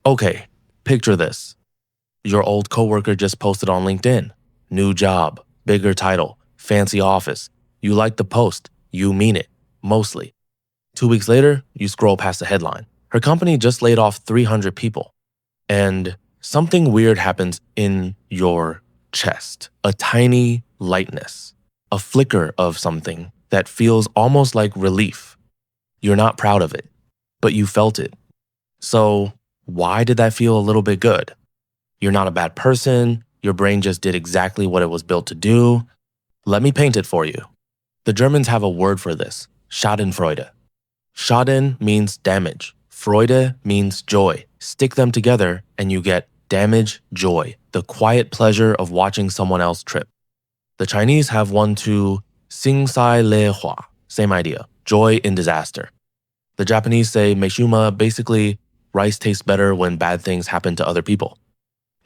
Okay, picture this. Your old coworker just posted on LinkedIn. New job, bigger title, fancy office. You like the post. You mean it, mostly. 2 weeks later, you scroll past the headline. Her company just laid off 300 people. And something weird happens in your chest. A tiny lightness. A flicker of something that feels almost like relief. You're not proud of it, but you felt it. So why did that feel a little bit good? You're not a bad person. Your brain just did exactly what it was built to do. Let me paint it for you. The Germans have a word for this, Schadenfreude. Schaden means damage. Freude means joy. Stick them together and you get damage, joy, the quiet pleasure of watching someone else trip. The Chinese have one too, xìng sai le hua, same idea, joy in disaster. The Japanese say meshiuma, basically, rice tastes better when bad things happen to other people.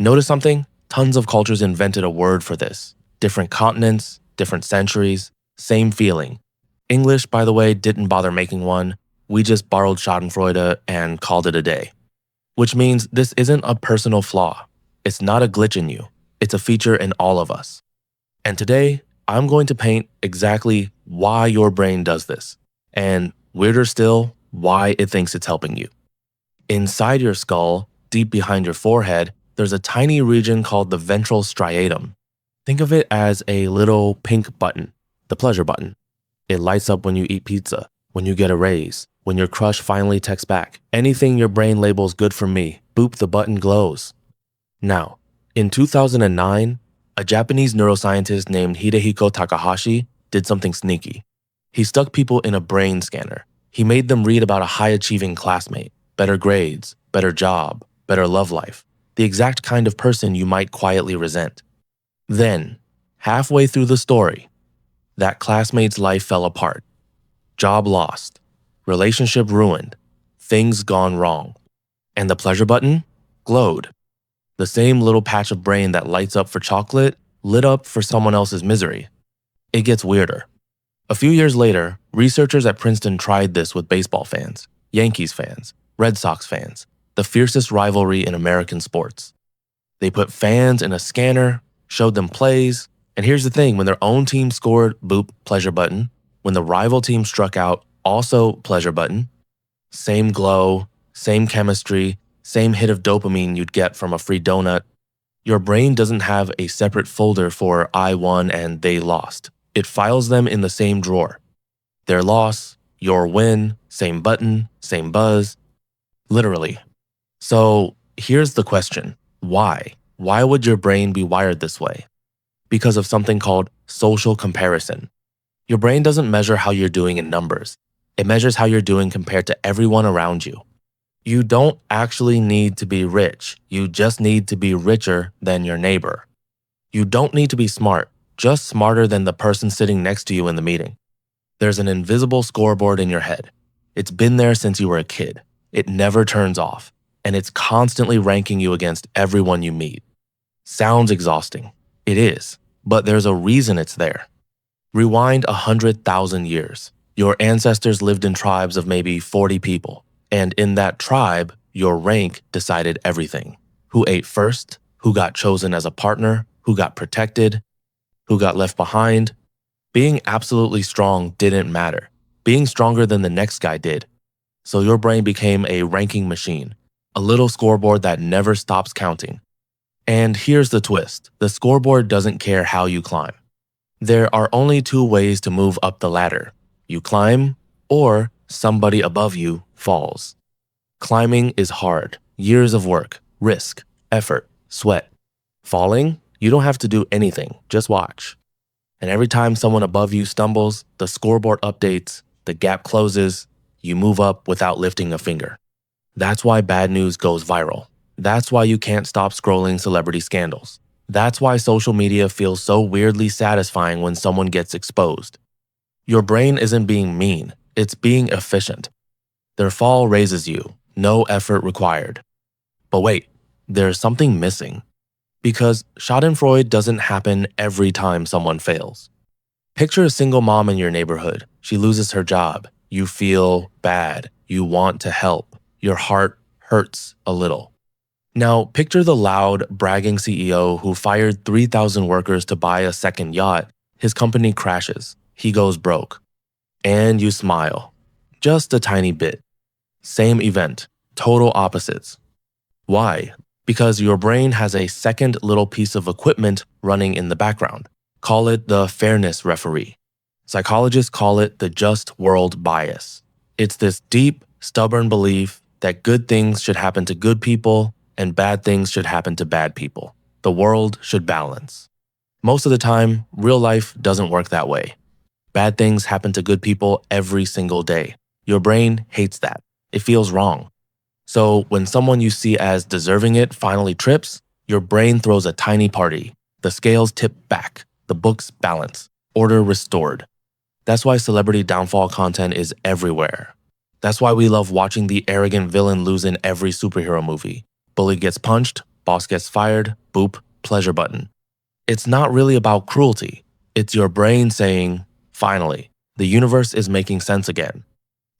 Notice something? Tons of cultures invented a word for this. Different continents, different centuries, same feeling. English, by the way, didn't bother making one. We just borrowed Schadenfreude and called it a day. Which means this isn't a personal flaw. It's not a glitch in you. It's a feature in all of us. And today, I'm going to paint exactly why your brain does this. And weirder still, why it thinks it's helping you. Inside your skull, deep behind your forehead, there's a tiny region called the ventral striatum. Think of it as a little pink button, the pleasure button. It lights up when you eat pizza, when you get a raise, when your crush finally texts back. Anything your brain labels good for me, boop, the button glows. Now, in 2009, a Japanese neuroscientist named Hidehiko Takahashi did something sneaky. He stuck people in a brain scanner. He made them read about a high-achieving classmate, better grades, better job, better love life, the exact kind of person you might quietly resent. Then, halfway through the story, that classmate's life fell apart. Job lost, relationship ruined, things gone wrong. And the pleasure button glowed. The same little patch of brain that lights up for chocolate lit up for someone else's misery. It gets weirder. A few years later, researchers at Princeton tried this with baseball fans, Yankees fans, Red Sox fans, the fiercest rivalry in American sports. They put fans in a scanner, showed them plays, and here's the thing, when their own team scored, boop, pleasure button. When the rival team struck out, also pleasure button. Same glow, same chemistry, same hit of dopamine you'd get from a free donut. Your brain doesn't have a separate folder for I won and they lost. It files them in the same drawer. Their loss, your win, same button, same buzz. Literally. So here's the question. Why? Why would your brain be wired this way? Because of something called social comparison. Your brain doesn't measure how you're doing in numbers. It measures how you're doing compared to everyone around you. You don't actually need to be rich. You just need to be richer than your neighbor. You don't need to be smart, just smarter than the person sitting next to you in the meeting. There's an invisible scoreboard in your head. It's been there since you were a kid. It never turns off, and it's constantly ranking you against everyone you meet. Sounds exhausting. It is, but there's a reason it's there. Rewind 100,000 years. Your ancestors lived in tribes of maybe 40 people. And in that tribe, your rank decided everything. Who ate first, who got chosen as a partner, who got protected, who got left behind. Being absolutely strong didn't matter. Being stronger than the next guy did. So your brain became a ranking machine, a little scoreboard that never stops counting. And here's the twist. The scoreboard doesn't care how you climb. There are only two ways to move up the ladder. You climb, or somebody above you falls. Climbing is hard, years of work, risk, effort, sweat. Falling, you don't have to do anything, just watch. And every time someone above you stumbles, the scoreboard updates, the gap closes, you move up without lifting a finger. That's why bad news goes viral. That's why you can't stop scrolling celebrity scandals. That's why social media feels so weirdly satisfying when someone gets exposed. Your brain isn't being mean, it's being efficient. Their fall raises you, no effort required. But wait, there's something missing. Because Schadenfreude doesn't happen every time someone fails. Picture a single mom in your neighborhood. She loses her job. You feel bad. You want to help. Your heart hurts a little. Now, picture the loud, bragging CEO who fired 3,000 workers to buy a second yacht. His company crashes. He goes broke. And you smile. Just a tiny bit. Same event, total opposites. Why? Because your brain has a second little piece of equipment running in the background. Call it the fairness referee. Psychologists call it the just world bias. It's this deep, stubborn belief that good things should happen to good people and bad things should happen to bad people. The world should balance. Most of the time, real life doesn't work that way. Bad things happen to good people every single day. Your brain hates that. It feels wrong. So when someone you see as deserving it finally trips, your brain throws a tiny party. The scales tip back. The books balance. Order restored. That's why celebrity downfall content is everywhere. That's why we love watching the arrogant villain lose in every superhero movie. Bully gets punched, boss gets fired, boop, pleasure button. It's not really about cruelty. It's your brain saying, finally, the universe is making sense again.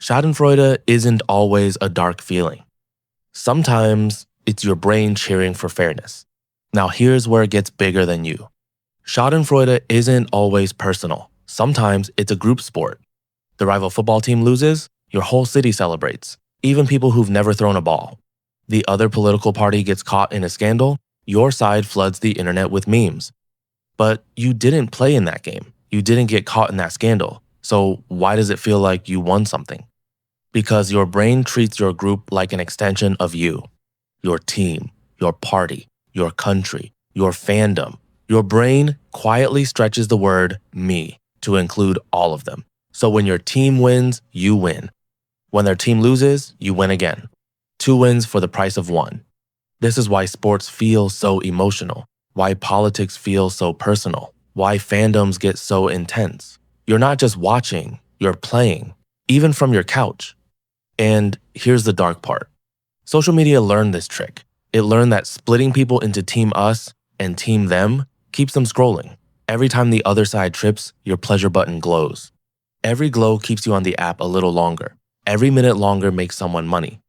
Schadenfreude isn't always a dark feeling. Sometimes it's your brain cheering for fairness. Now here's where it gets bigger than you. Schadenfreude isn't always personal. Sometimes it's a group sport. The rival football team loses, your whole city celebrates, even people who've never thrown a ball. The other political party gets caught in a scandal, your side floods the internet with memes. But you didn't play in that game. You didn't get caught in that scandal. So why does it feel like you won something? Because your brain treats your group like an extension of you. Your team, your party, your country, your fandom. Your brain quietly stretches the word me to include all of them. So when your team wins, you win. When their team loses, you win again. 2 wins for the price of 1. This is why sports feel so emotional, why politics feel so personal, why fandoms get so intense. You're not just watching, you're playing, even from your couch. And here's the dark part. Social media learned this trick. It learned that splitting people into team us and team them keeps them scrolling. Every time the other side trips, your pleasure button glows. Every glow keeps you on the app a little longer. Every minute longer makes someone money.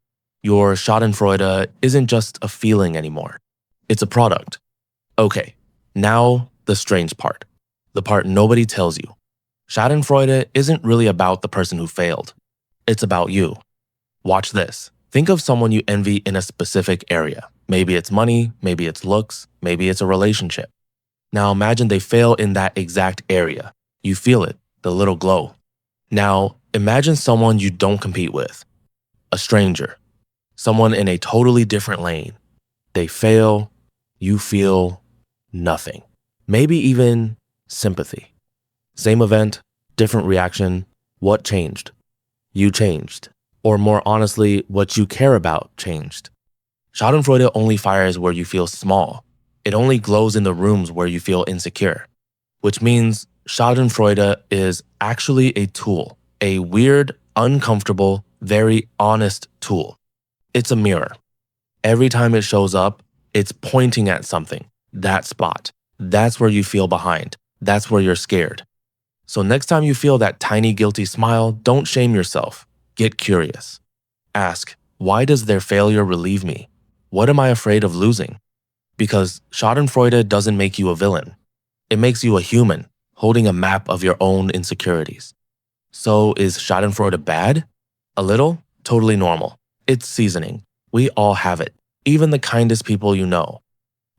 Your Schadenfreude isn't just a feeling anymore. It's a product. Okay, now the strange part. The part nobody tells you. Schadenfreude isn't really about the person who failed. It's about you. Watch this. Think of someone you envy in a specific area. Maybe it's money, maybe it's looks, maybe it's a relationship. Now imagine they fail in that exact area. You feel it, the little glow. Now imagine someone you don't compete with. A stranger. Someone in a totally different lane. They fail, you feel nothing. Maybe even sympathy. Same event, different reaction. What changed? You changed. Or more honestly, what you care about changed. Schadenfreude only fires where you feel small. It only glows in the rooms where you feel insecure. Which means Schadenfreude is actually a tool. A weird, uncomfortable, very honest tool. It's a mirror. Every time it shows up, it's pointing at something. That spot. That's where you feel behind. That's where you're scared. So next time you feel that tiny guilty smile, don't shame yourself. Get curious. Ask, why does their failure relieve me? What am I afraid of losing? Because Schadenfreude doesn't make you a villain. It makes you a human, holding a map of your own insecurities. So is Schadenfreude bad? A little? Totally normal. It's seasoning. We all have it, even the kindest people you know.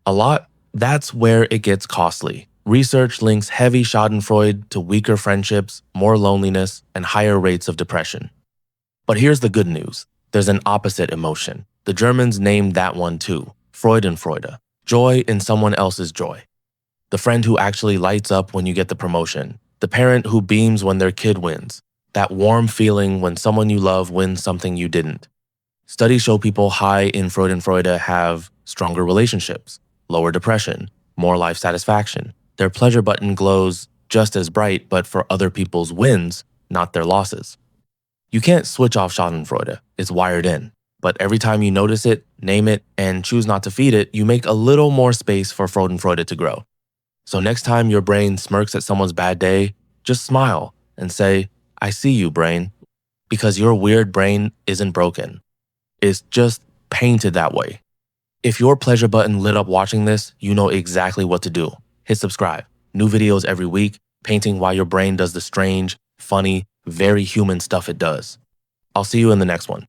A lot? That's where it gets costly. Research links heavy Schadenfreude to weaker friendships, more loneliness, and higher rates of depression. But here's the good news. There's an opposite emotion. The Germans named that one too, Freudenfreude, joy in someone else's joy. The friend who actually lights up when you get the promotion. The parent who beams when their kid wins. That warm feeling when someone you love wins something you didn't. Studies show people high in Freudenfreude have stronger relationships, lower depression, more life satisfaction. Their pleasure button glows just as bright, but for other people's wins, not their losses. You can't switch off Schadenfreude. It's wired in. But every time you notice it, name it, and choose not to feed it, you make a little more space for Freudenfreude to grow. So next time your brain smirks at someone's bad day, just smile and say, I see you, brain. Because your weird brain isn't broken. It's just painted that way. If your pleasure button lit up watching this, you know exactly what to do. Hit subscribe. New videos every week, painting why your brain does the strange, funny, very human stuff it does. I'll see you in the next one.